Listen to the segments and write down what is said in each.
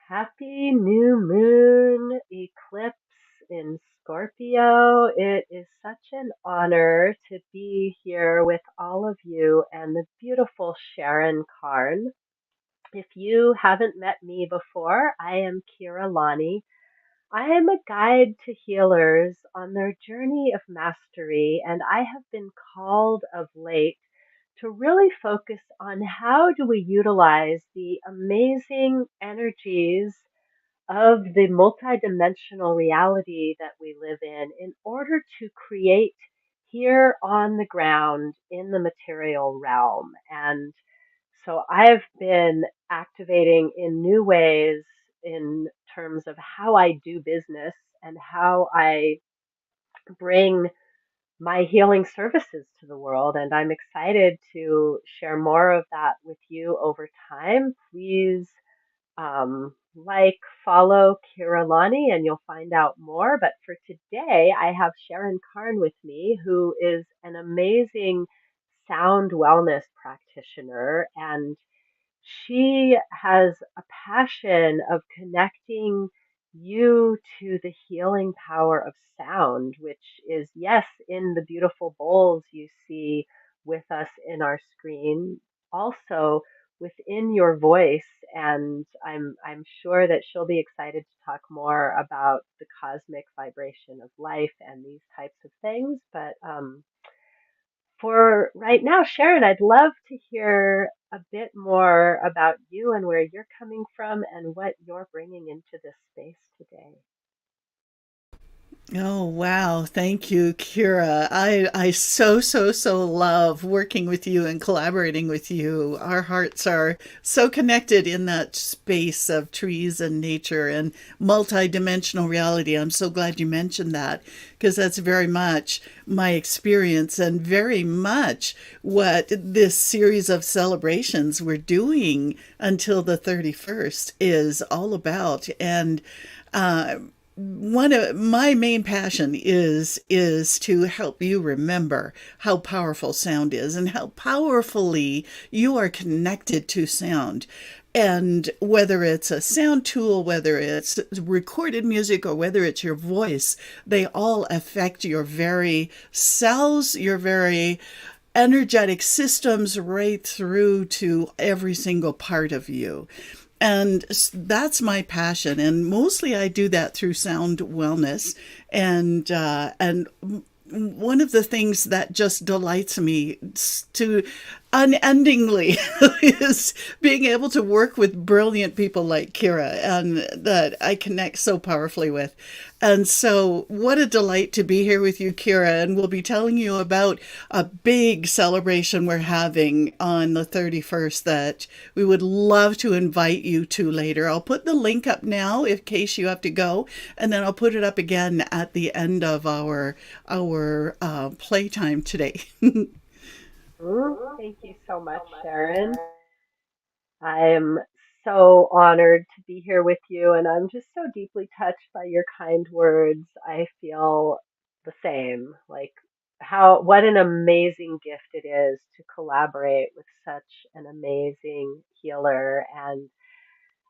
Happy new moon eclipse in Scorpio. It is such an honor to be here with all of you and the beautiful Sharon Carne. If you haven't met me before, I am Keira Lani. I am a guide to healers on their journey of mastery, and I have been called of late to really focus on how do we utilize the amazing energies of the multidimensional reality that we live in order to create here on the ground in the material realm. And so I've been activating in new ways in terms of how I do business and how I bring my healing services to the world. And I'm excited to share more of that with you over time. Please follow Keira Lani, and you'll find out more. But for today, I have Sharon Carne with me, who is an amazing sound wellness practitioner, and she has a passion of connecting you to the healing power of sound, which is, yes, in the beautiful bowls you see with us in our screen, also within your voice. And I'm sure that she'll be excited to talk more about the cosmic vibration of life and these types of things. But for right now, Sharon, I'd love to hear a bit more about you and where you're coming from and what you're bringing into this space today. Oh, wow. Thank you, Kira. I so love working with you and collaborating with you. Our hearts are so connected in that space of trees and nature and multidimensional reality. I'm so glad you mentioned that because that's very much my experience and very much what this series of celebrations we're doing until the 31st is all about. And uh, one of my main passion is to help you remember how powerful sound is and how powerfully you are connected to sound. And whether it's a sound tool, whether it's recorded music, or whether it's your voice, they all affect your very cells, your very energetic systems, right through to every single part of you. And that's my passion, and mostly I do that through sound wellness. And one of the things that just delights me to unendingly is being able to work with brilliant people like Kira and that I connect so powerfully with. And so, what a delight to be here with you, Kira. And we'll be telling you about a big celebration we're having on the 31st that we would love to invite you to later. I'll put the link up now in case you have to go, and then I'll put it up again at the end of our playtime today. Thank you so much, Sharon. I am so honored to be here with you, and I'm just so deeply touched by your kind words. I feel the same. What an amazing gift it is to collaborate with such an amazing healer. And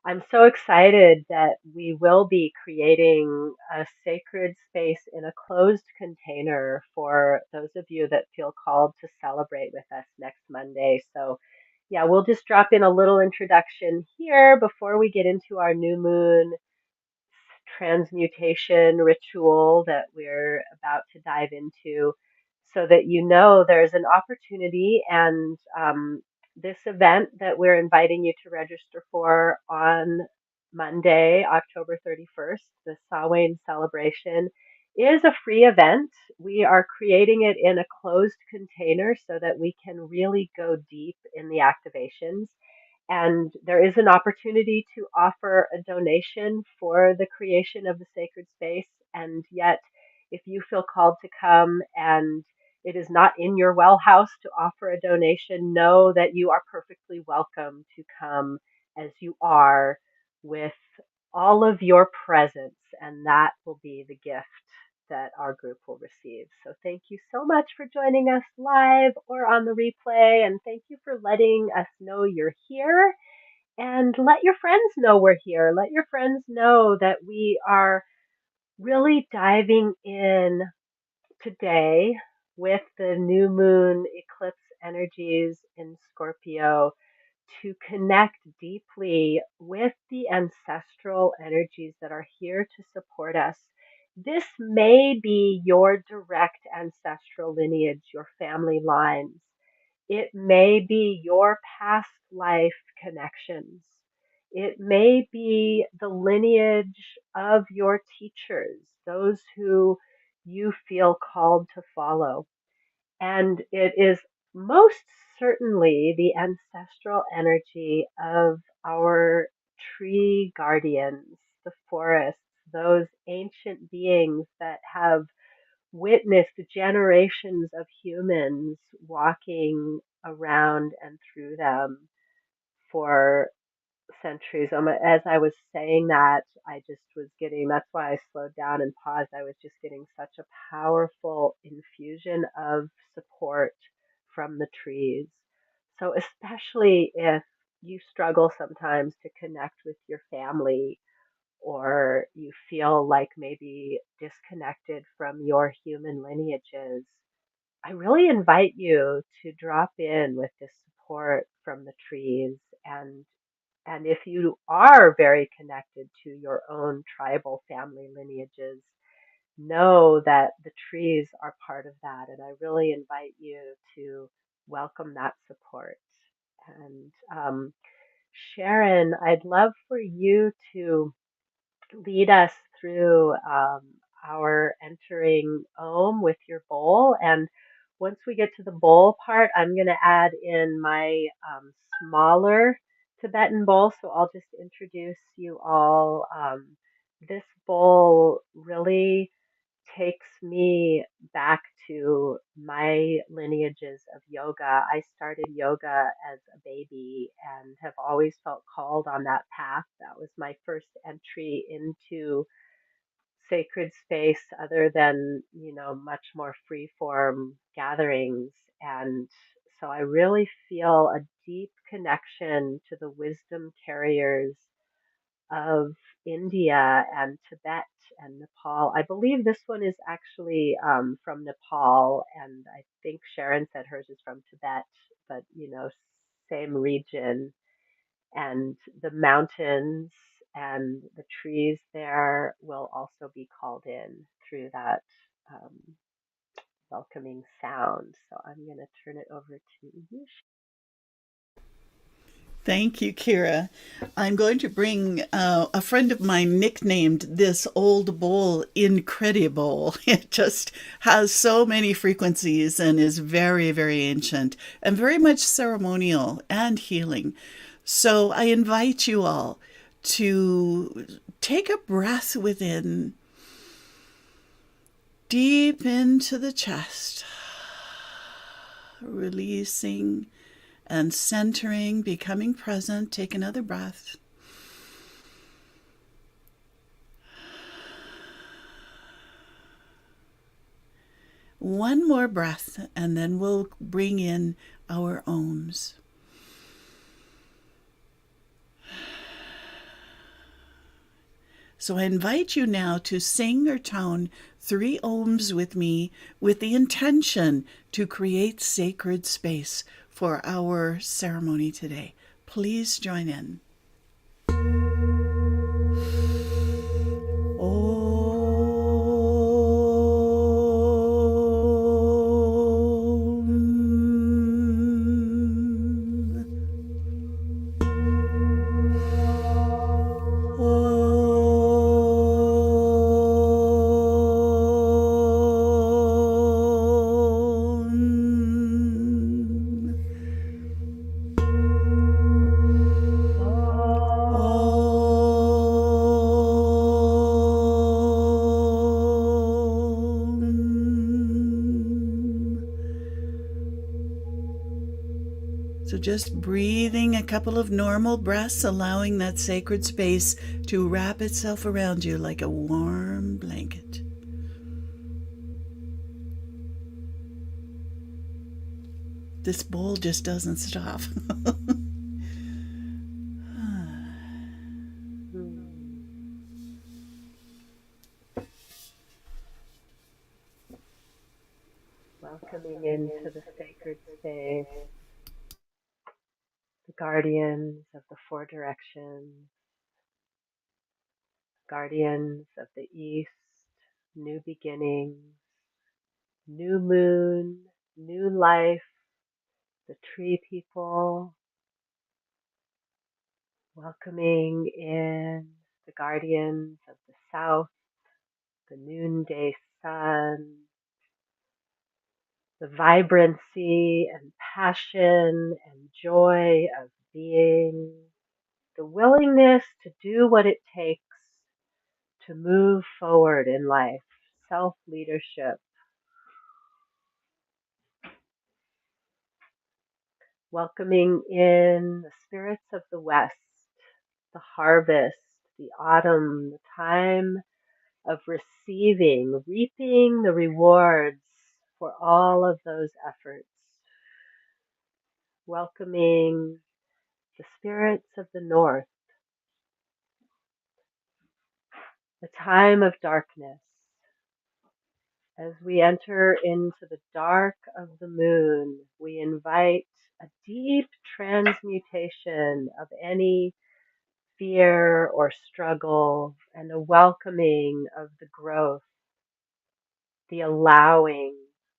I'm so excited that we will be creating a sacred space in a closed container for those of you that feel called to celebrate with us next Monday. So, yeah, we'll just drop in a little introduction here before we get into our new moon transmutation ritual that we're about to dive into so that you know there's an opportunity and this event that we're inviting you to register for on Monday, October 31st, the Samhain Celebration, is a free event. We are creating it in a closed container so that we can really go deep in the activations. And there is an opportunity to offer a donation for the creation of the sacred space. And yet, if you feel called to come and it is not in your well house to offer a donation, know that you are perfectly welcome to come as you are with all of your presence. And that will be the gift that our group will receive. So thank you so much for joining us live or on the replay. And thank you for letting us know you're here And let your friends know we're here. Let your friends know that we are really diving in today with the new moon eclipse energies in Scorpio to connect deeply with the ancestral energies that are here to support us. This may be your direct ancestral lineage, your family lines. It may be your past life connections. It may be the lineage of your teachers, those who you feel called to follow. And it is most certainly the ancestral energy of our tree guardians, the forests, those ancient beings that have witnessed generations of humans walking around and through them for centuries. As I was saying that, I just was getting, that's why I slowed down and paused. I was just getting such a powerful infusion of support from the trees. So, especially if you struggle sometimes to connect with your family or you feel like maybe disconnected from your human lineages, I really invite you to drop in with this support from the trees. And if you are very connected to your own tribal family lineages, know that the trees are part of that. And I really invite you to welcome that support. And Sharon, I'd love for you to lead us through our entering Om with your bowl. And once we get to the bowl part, I'm going to add in my smaller Tibetan bowl. So I'll just introduce you all. This bowl really takes me back to my lineages of yoga. I started yoga as a baby and have always felt called on that path. That was my first entry into sacred space other than, much more free form gatherings. And so I really feel a deep connection to the wisdom carriers of India and Tibet and Nepal. I believe this one is actually from Nepal, and I think Sharon said hers is from Tibet, but same region. And the mountains and the trees there will also be called in through that um, welcoming sound. So I'm going to turn it over to you. Thank you, Keira. I'm going to bring a friend of mine nicknamed this old bowl Incredible. It just has so many frequencies and is very, very ancient and very much ceremonial and healing. So I invite you all to take a breath within, deep into the chest, releasing and centering, becoming present. Take another breath. One more breath, and then we'll bring in our ohms. So I invite you now to sing or tone 3 ohms with me with the intention to create sacred space for our ceremony today. Please join in. So just breathing a couple of normal breaths, allowing that sacred space to wrap itself around you like a warm blanket. This bowl just doesn't stop. guardians of the four directions, guardians of the east, new beginnings, new moon, new life, the tree people, welcoming in the guardians of the south, the noonday sun, the vibrancy and passion and joy of being, the willingness to do what it takes to move forward in life, self leadership, welcoming in the spirits of the West, the harvest, the autumn, the time of receiving, reaping the rewards for all of those efforts, welcoming the spirits of the North, the time of darkness. As we enter into the dark of the moon, we invite a deep transmutation of any fear or struggle and a welcoming of the growth, the allowing,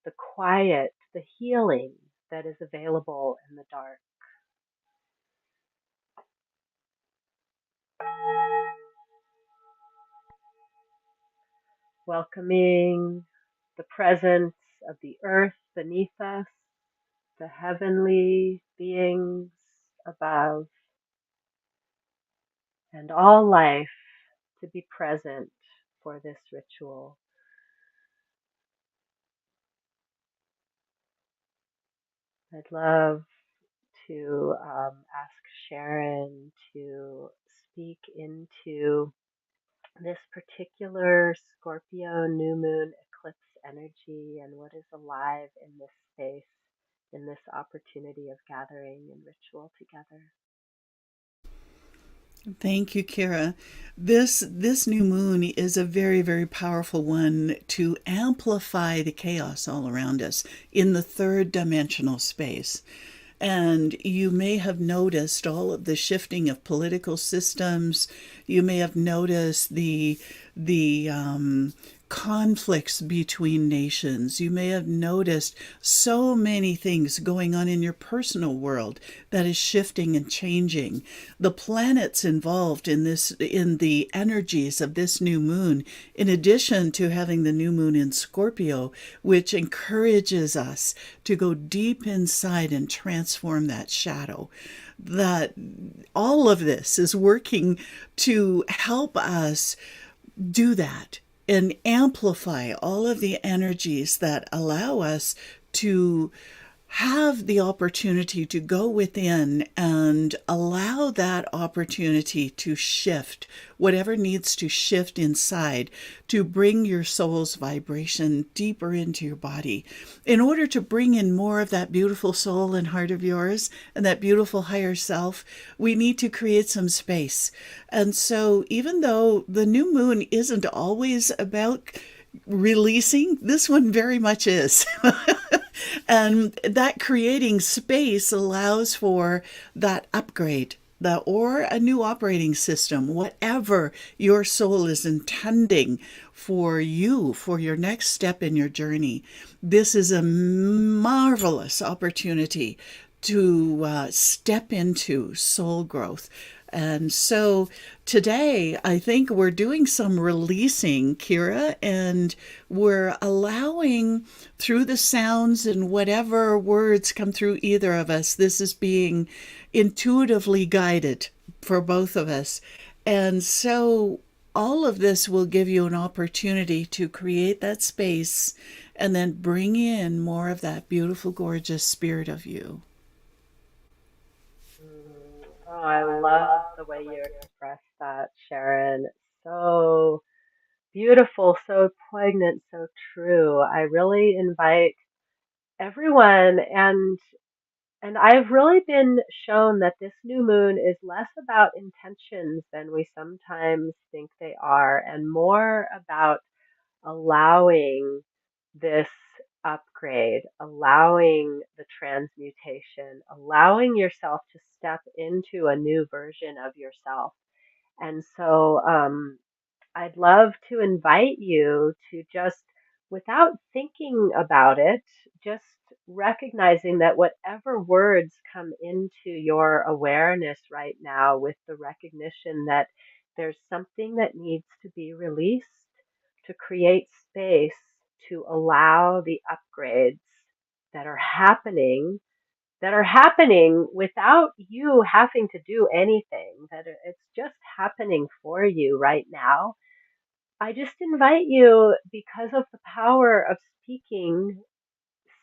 the quiet, the healing that is available in the dark. Welcoming the presence of the earth beneath us, the heavenly beings above, and all life to be present for this ritual. I'd love to ask Sharon to speak into this particular Scorpio new moon eclipse energy and what is alive in this space, in this opportunity of gathering and ritual together. Thank you, Keira. This new moon is a very, very powerful one to amplify the chaos all around us in the third dimensional space. And you may have noticed all of the shifting of political systems. You may have noticed the conflicts between nations. You may have noticed so many things going on in your personal world that is shifting and changing. The planets involved in the energies of this new moon, in addition to having the new moon in Scorpio, which encourages us to go deep inside and transform that shadow. That all of this is working to help us do that and amplify all of the energies that allow us to have the opportunity to go within and allow that opportunity to shift whatever needs to shift inside to bring your soul's vibration deeper into your body in order to bring in more of that beautiful soul and heart of yours and that beautiful higher self. We need to create some space. And so even though the new moon isn't always about releasing, this one very much is. And that creating space allows for that upgrade, or a new operating system, whatever your soul is intending for you, for your next step in your journey. This is a marvelous opportunity to step into soul growth. And so today, I think we're doing some releasing, Keira, and we're allowing through the sounds and whatever words come through either of us, this is being intuitively guided for both of us. And so all of this will give you an opportunity to create that space and then bring in more of that beautiful, gorgeous spirit of you. Oh, I love the way you express that, Sharon. So beautiful, so poignant, so true. I really invite everyone and I've really been shown that this new moon is less about intentions than we sometimes think they are and more about allowing this upgrade, allowing the transmutation, allowing yourself to step into a new version of yourself. And so I'd love to invite you to just, without thinking about it, just recognizing that whatever words come into your awareness right now, with the recognition that there's something that needs to be released to create space to allow the upgrades that are happening, without you having to do anything, that it's just happening for you right now. I just invite you, because of the power of speaking,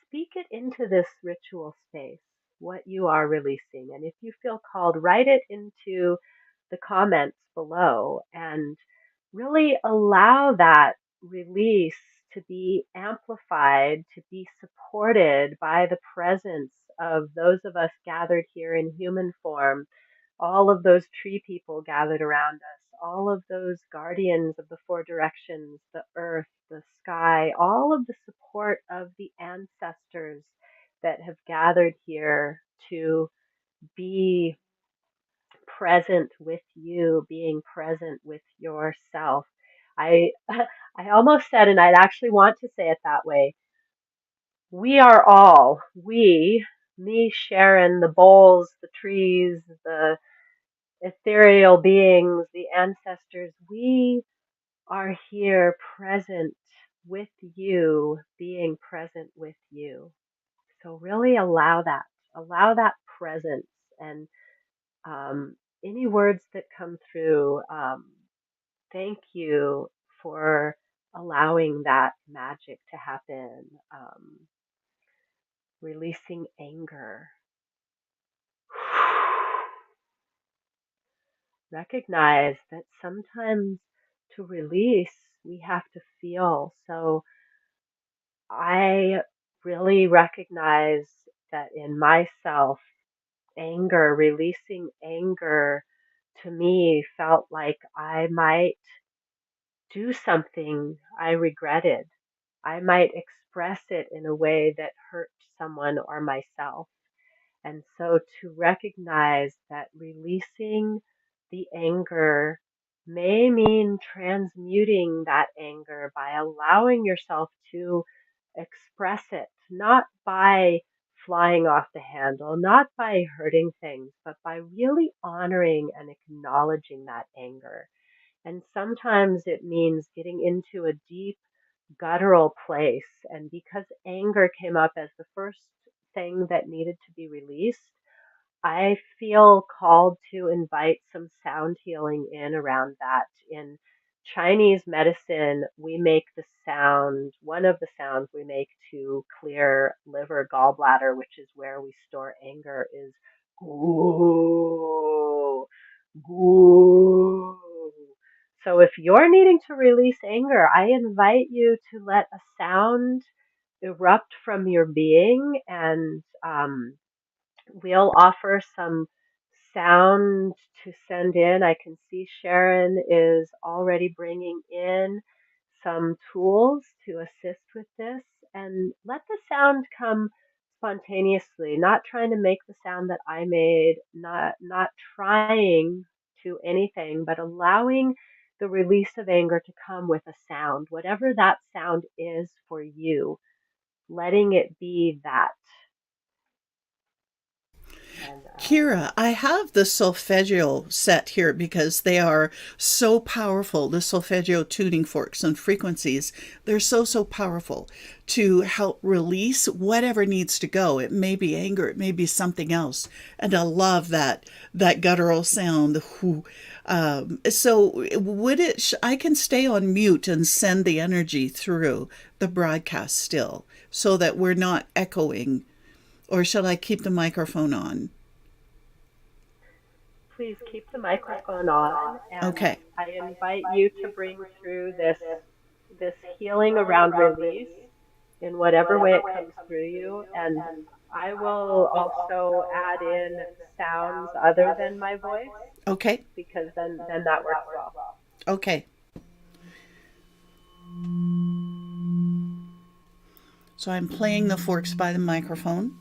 speak it into this ritual space, what you are releasing. And if you feel called, write it into the comments below and really allow that release to be amplified, to be supported by the presence of those of us gathered here in human form, all of those tree people gathered around us, all of those guardians of the four directions, the earth, the sky, all of the support of the ancestors that have gathered here to be present with you, being present with yourself. I I almost said, and I'd actually want to say it that way. We are all, me, Sharon, the bowls, the trees, the ethereal beings, the ancestors, we are here present with you, being present with you. So really allow that presence, and any words that come through, thank you for allowing that magic to happen. Releasing anger. Recognize that sometimes to release, we have to feel. So I really recognize that in myself, anger, releasing anger to me felt like I might do something I regretted. I might express it in a way that hurt someone or myself. And so to recognize that releasing the anger may mean transmuting that anger by allowing yourself to express it, not by flying off the handle, not by hurting things, but by really honoring and acknowledging that anger. And sometimes it means getting into a deep guttural place. And because anger came up as the first thing that needed to be released, I feel called to invite some sound healing in around that. In Chinese medicine, we make the sound, one of the sounds we make to clear liver gallbladder, which is where we store anger, is goo, goo. So if you're needing to release anger, I invite you to let a sound erupt from your being, and we'll offer some sound to send in. I can see Sharon is already bringing in some tools to assist with this, and let the sound come spontaneously, not trying to make the sound that I made, not trying to anything, but allowing the release of anger to come with a sound, whatever that sound is for you, letting it be that. And Keira, I have the solfeggio set here because they are so powerful. The solfeggio tuning forks and frequencies, they're so, so powerful to help release whatever needs to go. It may be anger, it may be something else. And I love that guttural sound, the whoo. So would it, I can stay on mute and send the energy through the broadcast still so that we're not echoing, or shall I keep the microphone on? please keep the microphone on, and Okay. I invite you to bring through this healing around release in whatever way it comes through you. And I will also add in sounds other than my voice, Okay. because then that works well. Okay. So I'm playing the forks by the microphone.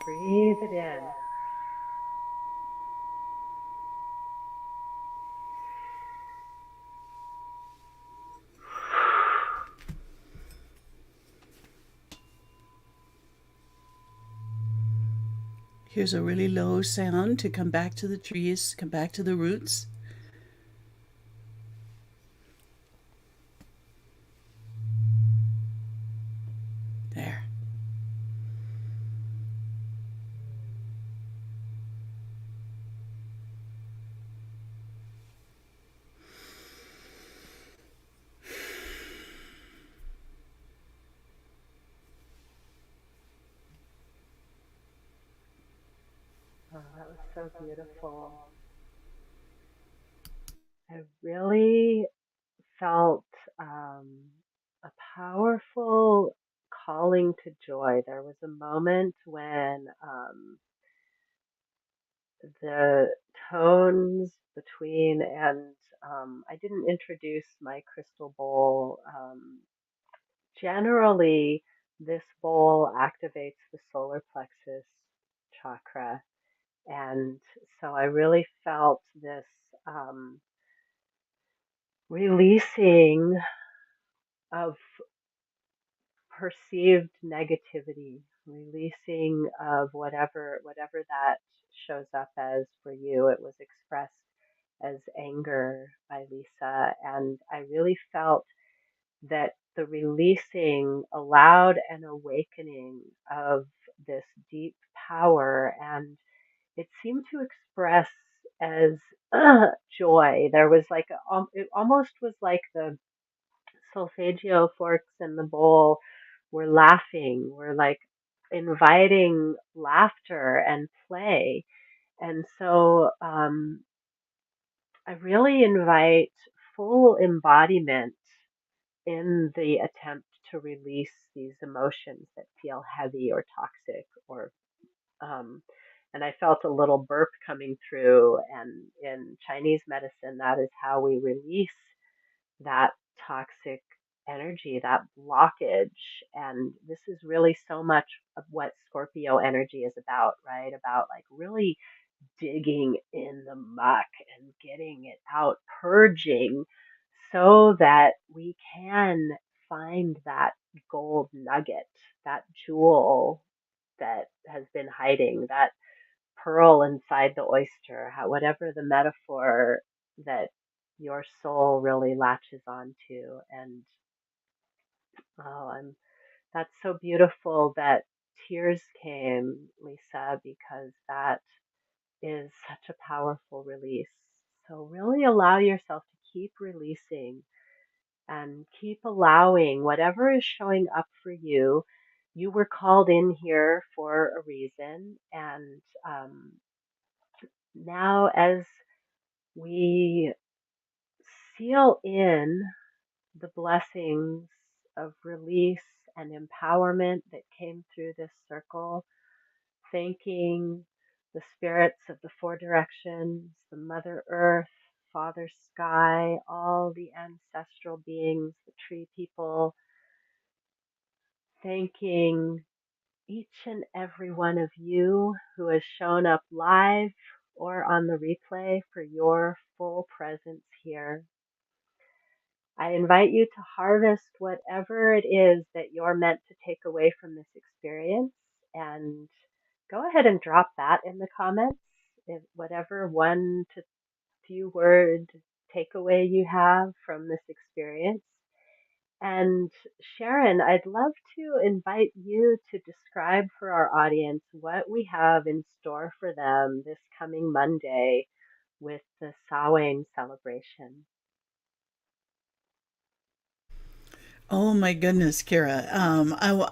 Breathe it in. Here's a really low sound to come back to the trees, come back to the roots. There. Oh, that was so beautiful. I really felt a powerful calling to joy. There was a moment when the tones between, and I didn't introduce my crystal bowl. Generally, this bowl activates the solar plexus chakra. And so I really felt this releasing of perceived negativity, releasing of whatever that shows up as for you. It was expressed as anger by Lisa, and I really felt that the releasing allowed an awakening of this deep power, and it seemed to express as joy. There was like it almost was like the solfeggio forks in the bowl were laughing, were like inviting laughter and play. And so I really invite full embodiment in the attempt to release these emotions that feel heavy or toxic or um, and I felt a little burp coming through. And in Chinese medicine, that is how we release that toxic energy, that blockage. And this is really so much of what Scorpio energy is about, right? About like really digging in the muck and getting it out, purging so that we can find that gold nugget, that jewel that has been hiding, that pearl inside the oyster, whatever the metaphor that your soul really latches onto. And I'm that's so beautiful that tears came, Lisa, because that is such a powerful release. So really allow yourself to keep releasing and keep allowing whatever is showing up for you. You were called in here for a reason, and now as we seal in the blessings of release and empowerment that came through this circle, thanking the spirits of the four directions, the Mother Earth, Father Sky, all the ancestral beings, the tree people, thanking each and every one of you who has shown up live or on the replay for your full presence here. I invite you to harvest whatever it is that you're meant to take away from this experience, and go ahead and drop that in the comments. If whatever one to few word takeaway you have from this experience. And Sharon, I'd love to invite you to describe for our audience what we have in store for them this coming Monday with the Samhain celebration. Oh my goodness, Kira.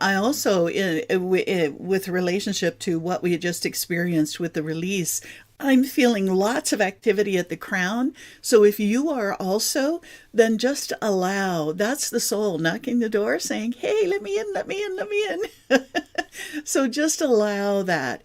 I also, with relationship to what we had just experienced with the release, I'm feeling lots of activity at the crown. So if you are also, then just allow. That's the soul knocking the door saying, hey, let me in, let me in, let me in. So just allow that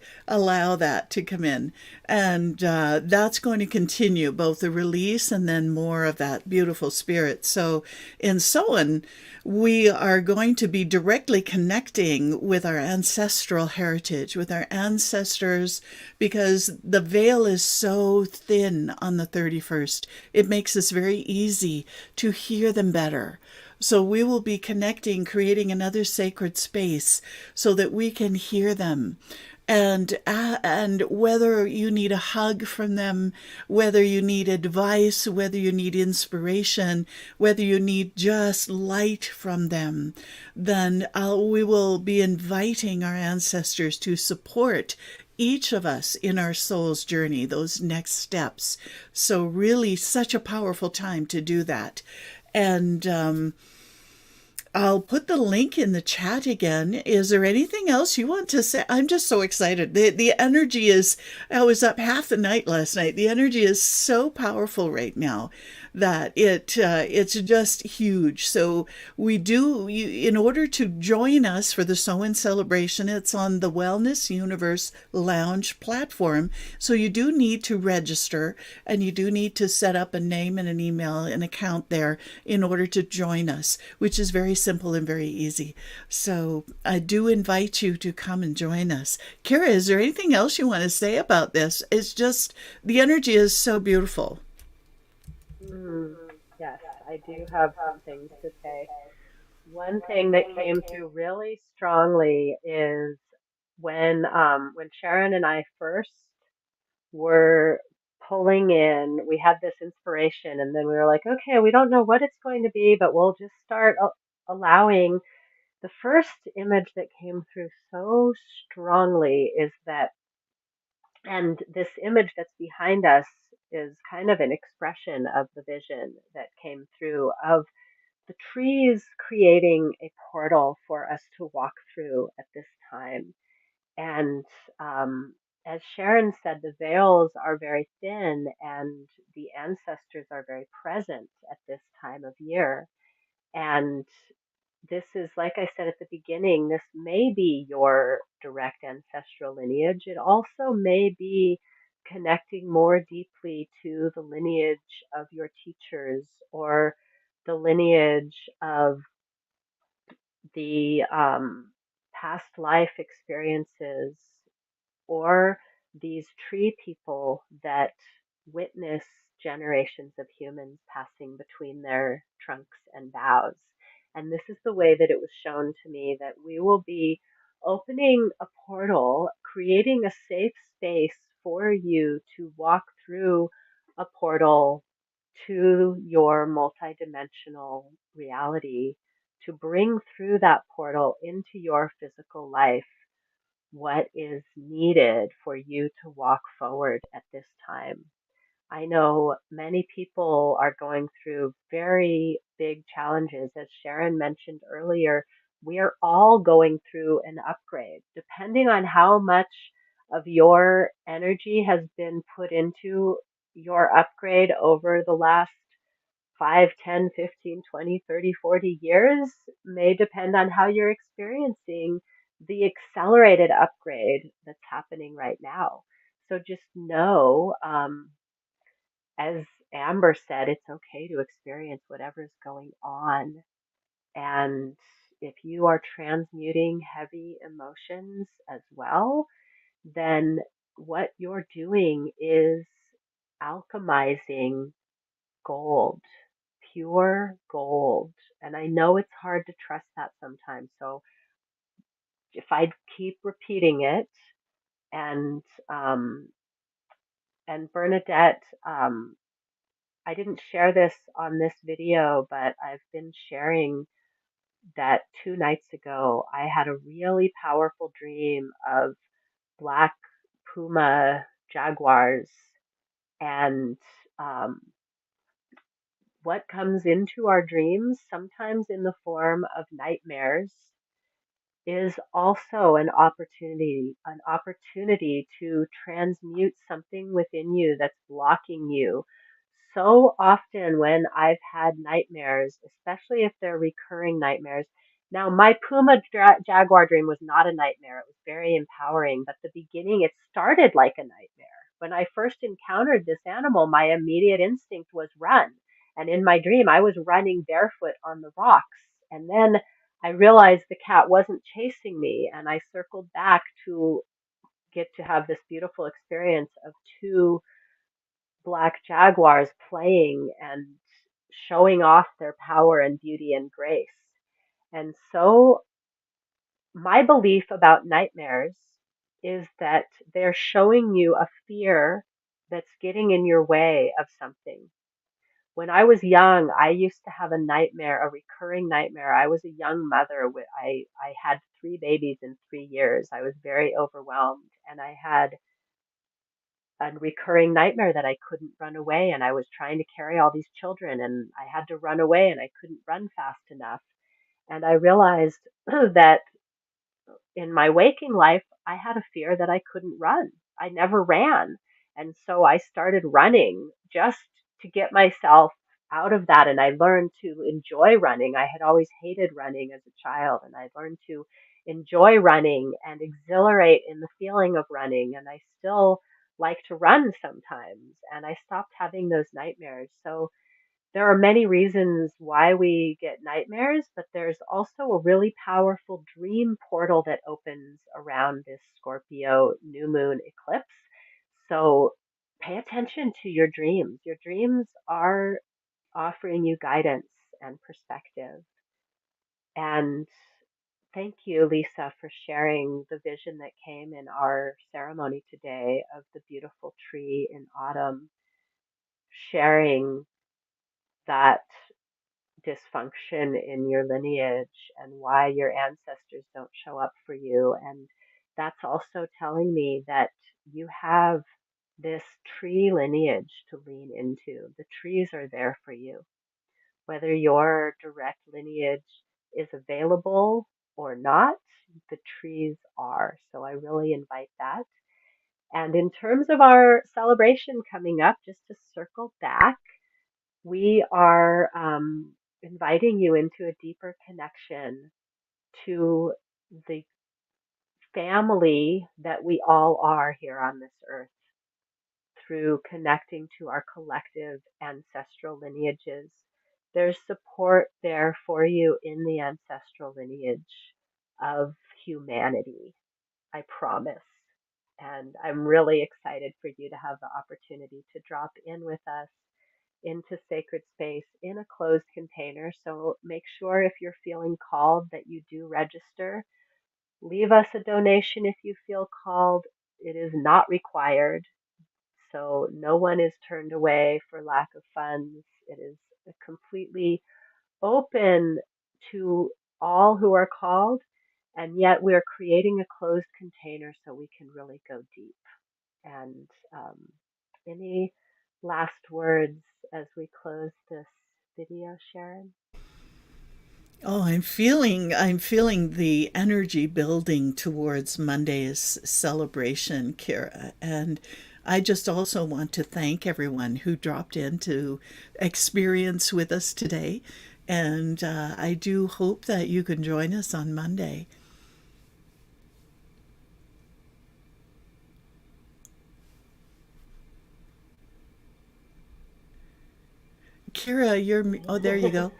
to come in. And that's going to continue both the release and then more of that beautiful spirit. So in Soen, we are going to be directly connecting with our ancestral heritage, with our ancestors, because the veil is so thin on the 31st. It makes us very easy to hear them better. So we will be connecting, creating another sacred space so that we can hear them. And whether you need a hug from them, whether you need advice, whether you need inspiration, whether you need just light from them, then we will be inviting our ancestors to support each of us in our soul's journey, those next steps. So really such a powerful time to do that. And I'll put the link in the chat again. Is there anything else you want to say? I'm just so excited. The energy is, I was up half the night last night. The energy is so powerful right now that it's just huge. So we do, in order to join us for the Samhain celebration, it's on the Wellness Universe Lounge platform. So you do need to register, and you do need to set up a name and an email, an account there in order to join us, which is very simple and very easy. So I do invite you to come and join us. Keira, is there anything else you want to say about this? It's just, the energy is so beautiful. Mm, yes, I do have some things to say. One thing that came through really strongly is when Sharon and I first were pulling in, we had this inspiration, and then we were like, okay, we don't know what it's going to be, but we'll just start allowing. The first image that came through so strongly is that, and this image that's behind us is kind of an expression of the vision that came through of the trees creating a portal for us to walk through at this time. And um, as Sharon said, the veils are very thin and the ancestors are very present at this time of year. And this is, like I said at the beginning, this may be your direct ancestral lineage. It also may be connecting more deeply to the lineage of your teachers or the lineage of the past life experiences or these tree people that witness generations of humans passing between their trunks and boughs. And this is the way that it was shown to me that we will be opening a portal, creating a safe space for you to walk through a portal to your multidimensional reality, to bring through that portal into your physical life what is needed for you to walk forward at this time. I know many people are going through very big challenges. As Sharon mentioned earlier, we are all going through an upgrade. Depending on how much of your energy has been put into your upgrade over the last 5, 10, 15, 20, 30, 40 years may depend on how you're experiencing the accelerated upgrade that's happening right now. So just know, as Amber said, it's okay to experience whatever's going on. And if you are transmuting heavy emotions as well, then what you're doing is alchemizing gold, pure gold. And I know it's hard to trust that sometimes. So if I keep repeating it, and um, and Bernadette, I didn't share this on this video, but I've been sharing that 2 nights ago I had a really powerful dream of black puma jaguars, and um, what comes into our dreams, sometimes in the form of nightmares, is also an opportunity to transmute something within you that's blocking you. So often when I've had nightmares, especially if they're recurring nightmares. Now, my puma jaguar dream was not a nightmare. It was very empowering, but the beginning, it started like a nightmare. When I first encountered this animal, my immediate instinct was run. And in my dream, I was running barefoot on the rocks. And then I realized the cat wasn't chasing me, and I circled back to get to have this beautiful experience of two black jaguars playing and showing off their power and beauty and grace. And so, my belief about nightmares is that they're showing you a fear that's getting in your way of something. When I was young, I used to have a nightmare, a recurring nightmare. I was a young mother. I had 3 babies in 3 years. I was very overwhelmed, and I had a recurring nightmare that I couldn't run away, and I was trying to carry all these children, and I had to run away, and I couldn't run fast enough. And I realized that in my waking life, I had a fear that I couldn't run. I never ran. And so I started running just to get myself out of that. And I learned to enjoy running. I had always hated running as a child, and I learned to enjoy running and exhilarate in the feeling of running. And I still like to run sometimes. And I stopped having those nightmares. So there are many reasons why we get nightmares, but there's also a really powerful dream portal that opens around this Scorpio new moon eclipse. So pay attention to your dreams. Your dreams are offering you guidance and perspective. And thank you, Lisa, for sharing the vision that came in our ceremony today of the beautiful tree in autumn, sharing that dysfunction in your lineage and why your ancestors don't show up for you. And that's also telling me that you have this tree lineage to lean into. The trees are there for you, whether your direct lineage is available or not, the trees are. So I really invite that. And in terms of our celebration coming up, just to circle back, we are inviting you into a deeper connection to the family that we all are here on this earth through connecting to our collective ancestral lineages. There's support there for you in the ancestral lineage of humanity, I promise. And I'm really excited for you to have the opportunity to drop in with us into sacred space in a closed container. So make sure if you're feeling called that you do register. Leave us a donation if you feel called. It is not required. So no one is turned away for lack of funds. It is completely open to all who are called. And yet we're creating a closed container so we can really go deep. And any last words as we close this video, Sharon? Oh, I'm feeling the energy building towards Monday's celebration, Kira. And I just also want to thank everyone who dropped in to experience with us today. And I do hope that you can join us on Monday. Kira, oh, there you go.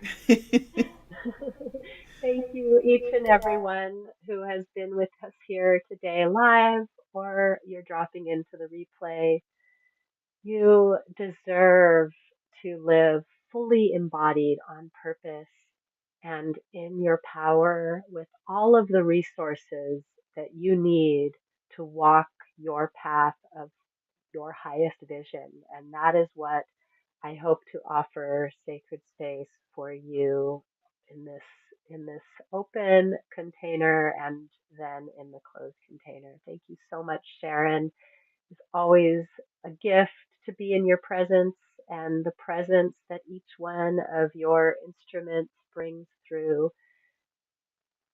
Thank you, each and everyone who has been with us here today live, or you're dropping into the replay. You deserve to live fully embodied on purpose and in your power with all of the resources that you need to walk your path of your highest vision. And that is what I hope to offer sacred space for you in this open container and then in the closed container. Thank you so much, Sharon. It's always a gift to be in your presence and the presence that each one of your instruments brings through.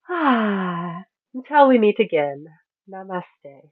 Ah, until we meet again. Namaste.